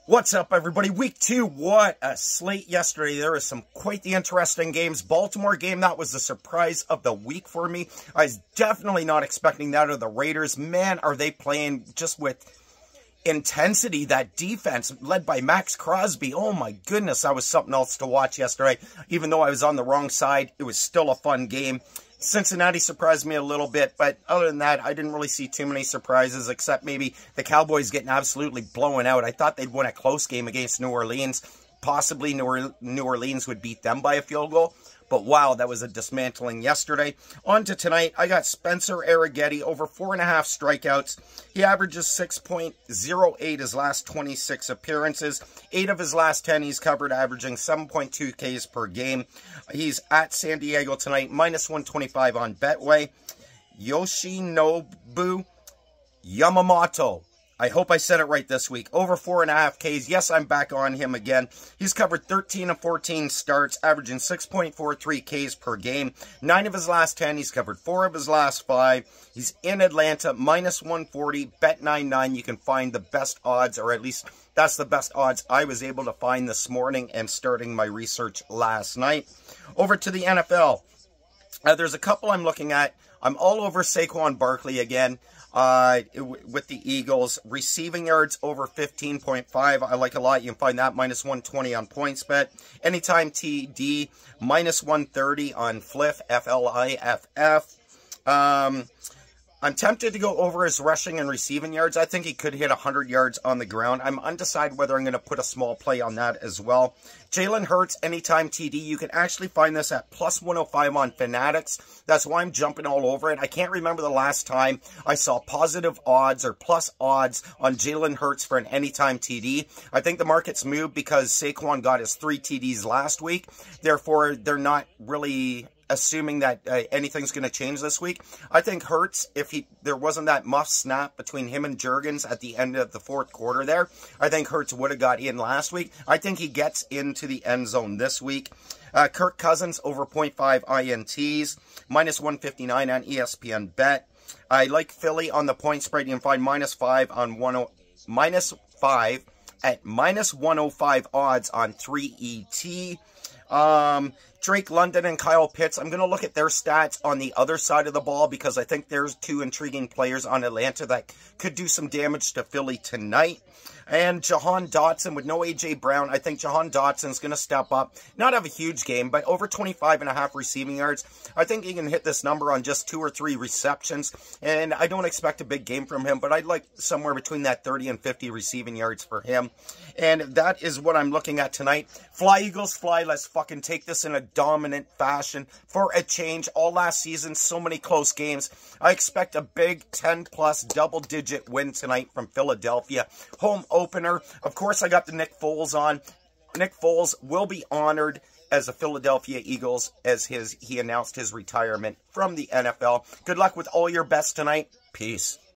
What's up, everybody? Week 2, what a slate yesterday. There was some quite the interesting games. Baltimore game, that was the surprise of the week for me. I was definitely not expecting that of the Raiders. Man, are they playing just with intensity. That defense, led by Max Crosby. Oh my goodness, that was something else to watch yesterday. Even though I was on the wrong side, it was still a fun game. Cincinnati surprised me a little bit, but other than that, I didn't really see too many surprises, except maybe the Cowboys getting absolutely blown out. I thought they'd win a close game against New Orleans. Possibly New Orleans would beat them by a field goal. But wow, that was a dismantling yesterday. On to tonight, I got Spencer Arrighetti over 4.5 strikeouts. He averages 6.08 his last 26 appearances. 8 of his last 10 he's covered, averaging 7.2 Ks per game. He's at San Diego tonight, minus 125 on Betway. Yoshinobu Yamamoto. I hope I said it right this week. Over 4.5 Ks. Yes, I'm back on him again. He's covered 13 of 14 starts, averaging 6.43 Ks per game. 9 of his last 10. He's covered 4 of his last 5. He's in Atlanta, minus 140, bet 99. You can find the best odds, or at least that's the best odds I was able to find this morning and starting my research last night. Over to the NFL. There's a couple I'm looking at. I'm all over Saquon Barkley again. With the Eagles. Receiving yards over 15.5. I like a lot. You can find that minus 120 on PointsBet. Anytime TD, minus 130 on Fliff, F-L-I-F-F. I'm tempted to go over his rushing and receiving yards. I think he could hit 100 yards on the ground. I'm undecided whether I'm going to put a small play on that as well. Jalen Hurts, anytime TD. You can actually find this at plus 105 on Fanatics. That's why I'm jumping all over it. I can't remember the last time I saw positive odds or plus odds on Jalen Hurts for an anytime TD. I think the market's moved because Saquon got his 3 TDs last week. Therefore, they're not really assuming that anything's going to change this week. I think Hurts, if there wasn't that muff snap between him and Juergens at the end of the fourth quarter there, I think Hurts would have got in last week. I think he gets into the end zone this week. Kirk Cousins over 0.5 INTs, minus 159 on ESPN Bet. I like Philly on the point spread. You can find minus 5 on minus 5 at minus 105 odds on 3ET. Drake London and Kyle Pitts, I'm going to look at their stats on the other side of the ball because I think there's 2 intriguing players on Atlanta that could do some damage to Philly tonight. And Jahan Dotson with no A.J. Brown. I think Jahan Dotson's going to step up. Not have a huge game, but over 25.5 receiving yards. I think he can hit this number on just 2 or 3 receptions. And I don't expect a big game from him, but I'd like somewhere between that 30 and 50 receiving yards for him. And that is what I'm looking at tonight. Fly, Eagles, fly. Let's fucking take this in a dominant fashion for a change. All last season, so many close games. I expect a big 10-plus double-digit win tonight from Philadelphia. Home opener. Of course, I got the Nick Foles on. Nick Foles will be honored as the Philadelphia Eagles as he announced his retirement from the NFL. Good luck with all your bets tonight. Peace.